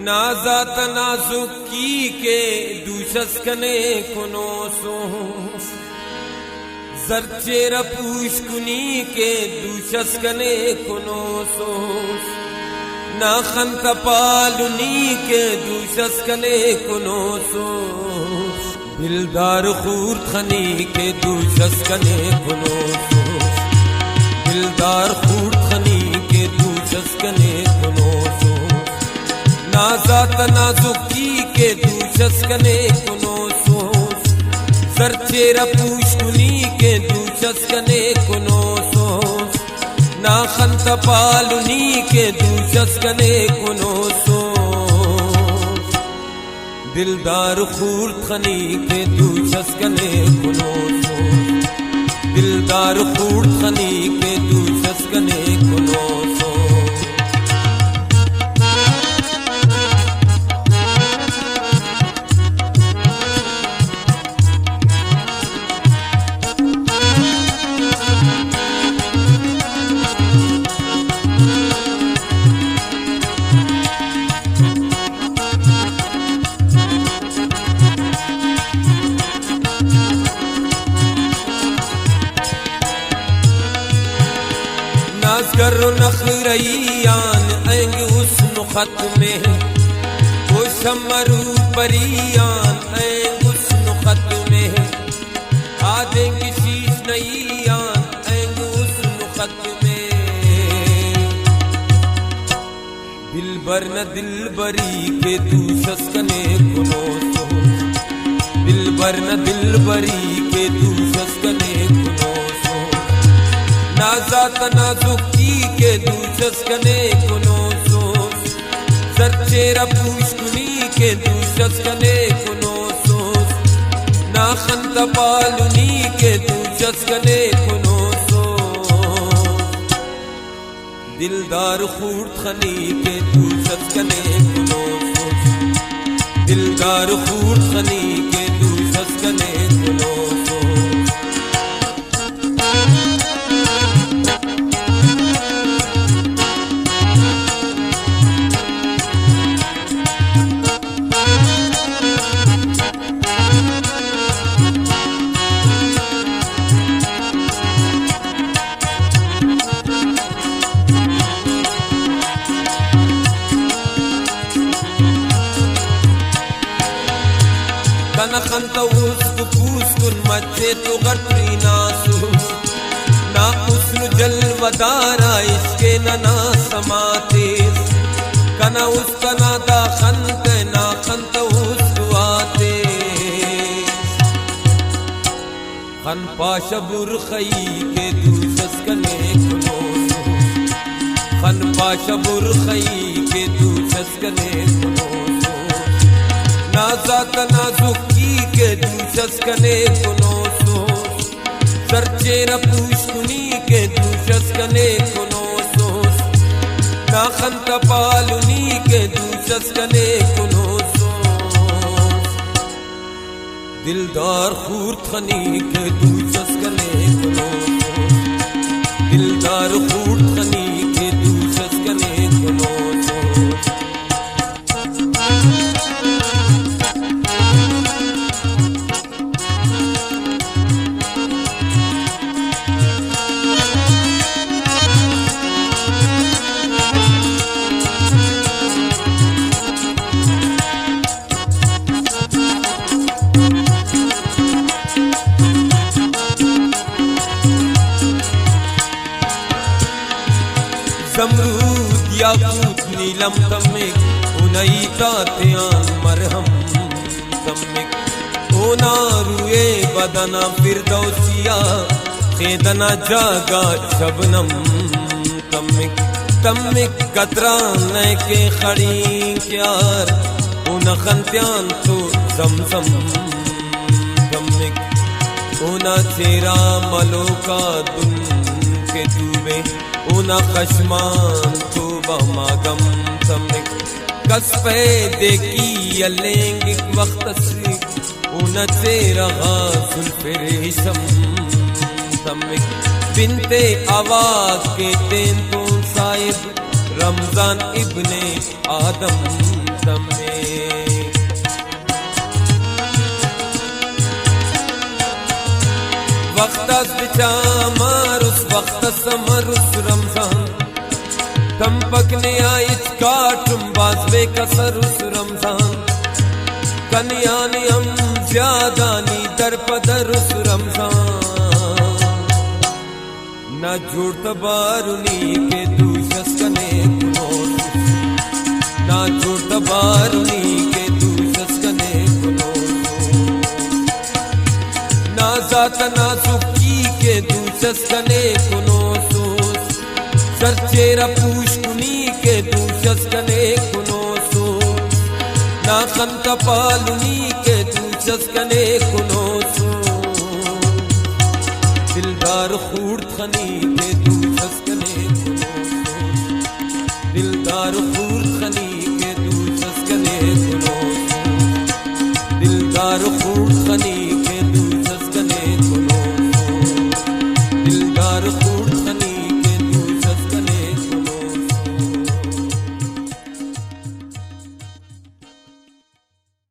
नाजात नाजुकी के दूशस कने कुनो सो जरचेर पुष्कुनी के दूशस कने कुनो सो नाखंत पालुनी के दूशस कने कुनो सो दिलदार खूर खनी के दूशस कने कुनो सो दिलदार खूर खनी के दूशस कने कुनो सो नाजात नाजुकी के दूशस कने कुनो सो सरचेर पुष्कुनी के दूशस कने कुनो सो नाखंत पालुनी के दूशस कने कुनो सो दिलदार खूर खनी के दूशस कने कुनो सो दिलदार खूर खनी के दूशस कने कुनो सो नाज़गरो नखरैयान ऐंग हुस्न खत में वो शमरू परियान ऐंग हुस्न खत में आदेंगी शीश नैयान ऐंग हुस्न खत में दिलबर न दिलबरी के दूशस कने कुनो सो दिलबर न दिलबरी के दूशस कने कुनो सो नाजात नाजुकी के दूशस कने कुनो सो सरचेर पुष्कुनी के दूशस कने कुनो सो नाखंत पालुनी के दूशस कने कुनो सो दिलदार खूर खनी के दूशस कने कुनो सो दिलदार खूर खनी के दूशस कने कुनो सो नखंत उसक पूस्कुन मच्चे तो गटरी नासु ना उस्न जलवदारा इसके नना समाते कना उसका नादा खंत ना खंत उसवाते खन पाशबुर खई के दूशस कने कुनो सो खन पाशबुर खई के दूशस कने कुनो सो नाजात नाजुकी के दूशस कने कुनो सो सरचेर पुष्कुनी के दूशस कने कुनो सो नाखंत पालुनी के दूशस कने कुनो सो दिलदार खूर खनी के दूशस कने कुनो सो दिलदार खूर खनी के दूशस कने कुनो सो ज़मरूद याकूत नीलम तमिक उनई तात्यान मरहम तमिक ओना रुए बदना फिरदौसिया खेदना जागा शबनम तमिक तमिक कतरान के खड़ी क्यार उन खंत्यान तो जमजम तमिक ओना चेरा मलोका दुन के डूबे उना खशमान तो बमागम तमिक कसपे देखी यलेंग वक्त से उना तेरा जुल्फेरेशम तमिक बिनते आवाज के तेन तो साहिब रमजान इब्ने आदम दम में वक्त बिचामार उस वक्त समर उस रमजान तम पकने आइच काटुम बाजवे कसर उस रमजान कन्याने हम ज्यादा नी दर पदर उस रमजान ना जुड़त बारुनी के दूसस कने कुनोस ना जुड़त बारुनी के दूसस कने ना जात ना सुखी के दूसस कने कुनोसूस सरचेरा पुष्कुनी के दूसस कने कुनोसूस ना खंत पालुनी के दूसस कने कुनोसूस दिलदार खूर्द खनी के दूसस कने कुनोसूस दिलदार खूर्द खनी के दूसस कने कुनोसूस दिलदार खूर्द खनी के दिलदार खूब